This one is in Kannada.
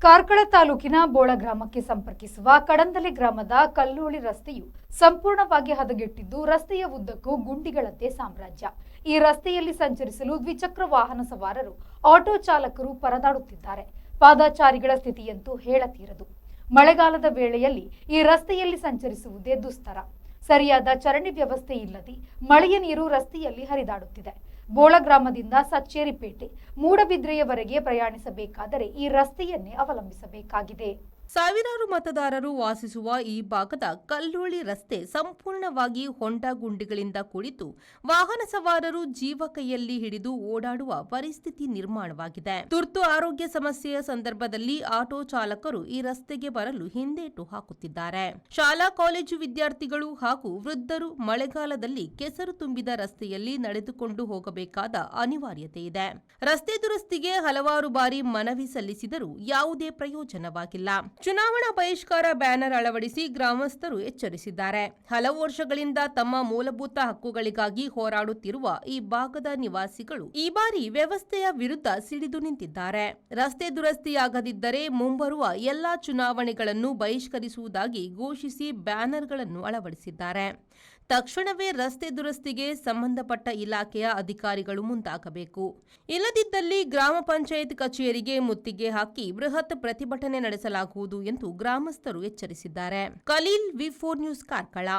ಕಾರ್ಕಳ ತಾಲೂಕಿನ ಬೋಳ ಗ್ರಾಮಕ್ಕೆ ಸಂಪರ್ಕಿಸುವ ಕಡಂದಲೆ ಗ್ರಾಮದ ಕಲ್ಲೋಳಿ ರಸ್ತೆಯು ಸಂಪೂರ್ಣವಾಗಿ ಹದಗೆಟ್ಟಿದ್ದು ರಸ್ತೆಯ ಉದ್ದಕ್ಕೂ ಗುಂಡಿಗಳದ್ದೇ ಸಾಮ್ರಾಜ್ಯ. ಈ ರಸ್ತೆಯಲ್ಲಿ ಸಂಚರಿಸಲು ದ್ವಿಚಕ್ರ ವಾಹನ ಸವಾರರು, ಆಟೋ ಚಾಲಕರು ಪರದಾಡುತ್ತಿದ್ದಾರೆ. ಪಾದಚಾರಿಗಳ ಸ್ಥಿತಿಯಂತೂ ಹೇಳತೀರದು. ಮಳೆಗಾಲದ ವೇಳೆಯಲ್ಲಿ ಈ ರಸ್ತೆಯಲ್ಲಿ ಸಂಚರಿಸುವುದೇ ದುಸ್ತರ. ಸರಿಯಾದ ಚರಂಡಿ ವ್ಯವಸ್ಥೆ ಇಲ್ಲದೆ ಮಳೆಯ ನೀರು ರಸ್ತೆಯಲ್ಲಿ ಹರಿದಾಡುತ್ತಿದೆ. ಬೋಳ ಗ್ರಾಮದಿಂದ ಸಚ್ಚೇರಿಪೇಟೆ, ಮೂಡಬಿದ್ರೆಯವರೆಗೆ ಪ್ರಯಾಣಿಸಬೇಕಾದರೆ ಈ ರಸ್ತೆಯನ್ನೇ ಅವಲಂಬಿಸಬೇಕಾಗಿದೆ. ಸಾವಿರಾರು ಮತದಾರರು ವಾಸಿಸುವ ಈ ಭಾಗದ ಕಲ್ಲೋಳಿ ರಸ್ತೆ ಸಂಪೂರ್ಣವಾಗಿ ಹೊಂಡ ಗುಂಡಿಗಳಿಂದ ಕೂಡಿದ್ದು ವಾಹನ ಸವಾರರು ಜೀವ ಕೈಯಲ್ಲಿ ಹಿಡಿದು ಓಡಾಡುವ ಪರಿಸ್ಥಿತಿ ನಿರ್ಮಾಣವಾಗಿದೆ. ತುರ್ತು ಆರೋಗ್ಯ ಸಮಸ್ಯೆಯ ಸಂದರ್ಭದಲ್ಲಿ ಆಟೋ ಚಾಲಕರು ಈ ರಸ್ತೆಗೆ ಬರಲು ಹಿಂದೇಟು ಹಾಕುತ್ತಿದ್ದಾರೆ. ಶಾಲಾ ಕಾಲೇಜು ವಿದ್ಯಾರ್ಥಿಗಳು ಹಾಗೂ ವೃದ್ಧರು ಮಳೆಗಾಲದಲ್ಲಿ ಕೆಸರು ತುಂಬಿದ ರಸ್ತೆಯಲ್ಲಿ ನಡೆದುಕೊಂಡು ಹೋಗಬೇಕಾದ ಅನಿವಾರ್ಯತೆ ಇದೆ. ರಸ್ತೆ ದುರಸ್ತಿಗೆ ಹಲವಾರು ಬಾರಿ ಮನವಿ ಸಲ್ಲಿಸಿದರೂ ಯಾವುದೇ ಪ್ರಯೋಜನವಾಗಿಲ್ಲ. ಚುನಾವಣಾ ಬಹಿಷ್ಕಾರ ಬ್ಯಾನರ್ ಅಳವಡಿಸಿ ಗ್ರಾಮಸ್ಥರು ಎಚ್ಚರಿಸಿದ್ದಾರೆ. ಹಲವು ವರ್ಷಗಳಿಂದ ತಮ್ಮ ಮೂಲಭೂತ ಹಕ್ಕುಗಳಿಗಾಗಿ ಹೋರಾಡುತ್ತಿರುವ ಈ ಭಾಗದ ನಿವಾಸಿಗಳು ಈ ಬಾರಿ ವ್ಯವಸ್ಥೆಯ ವಿರುದ್ಧ ಸಿಡಿದು ನಿಂತಿದ್ದಾರೆ. ರಸ್ತೆ ದುರಸ್ತಿಯಾಗದಿದ್ದರೆ ಮುಂಬರುವ ಎಲ್ಲಾ ಚುನಾವಣೆಗಳನ್ನು ಬಹಿಷ್ಕರಿಸುವುದಾಗಿ ಘೋಷಿಸಿ ಬ್ಯಾನರ್ಗಳನ್ನು ಅಳವಡಿಸಿದ್ದಾರೆ. ತಕ್ಷಣವೇ ರಸ್ತೆ ದುರಸ್ತಿಗೆ ಸಂಬಂಧಪಟ್ಟ ಇಲಾಖೆಯ ಅಧಿಕಾರಿಗಳು ಮುಂದಾಗಬೇಕು. ಇಲ್ಲದಿದ್ದಲ್ಲಿ ಗ್ರಾಮ ಪಂಚಾಯತ್ ಕಚೇರಿಗೆ ಮುತ್ತಿಗೆ ಹಾಕಿ ಬೃಹತ್ ಪ್ರತಿಭಟನೆ ನಡೆಸಲಾಗುವುದು ಎಂದು ಗ್ರಾಮಸ್ಥರು ಎಚ್ಚರಿಸಿದ್ದಾರೆ. ಖಲೀಲ್, ವಿ4 ನ್ಯೂಸ್, ಕಾರ್ಕಳ.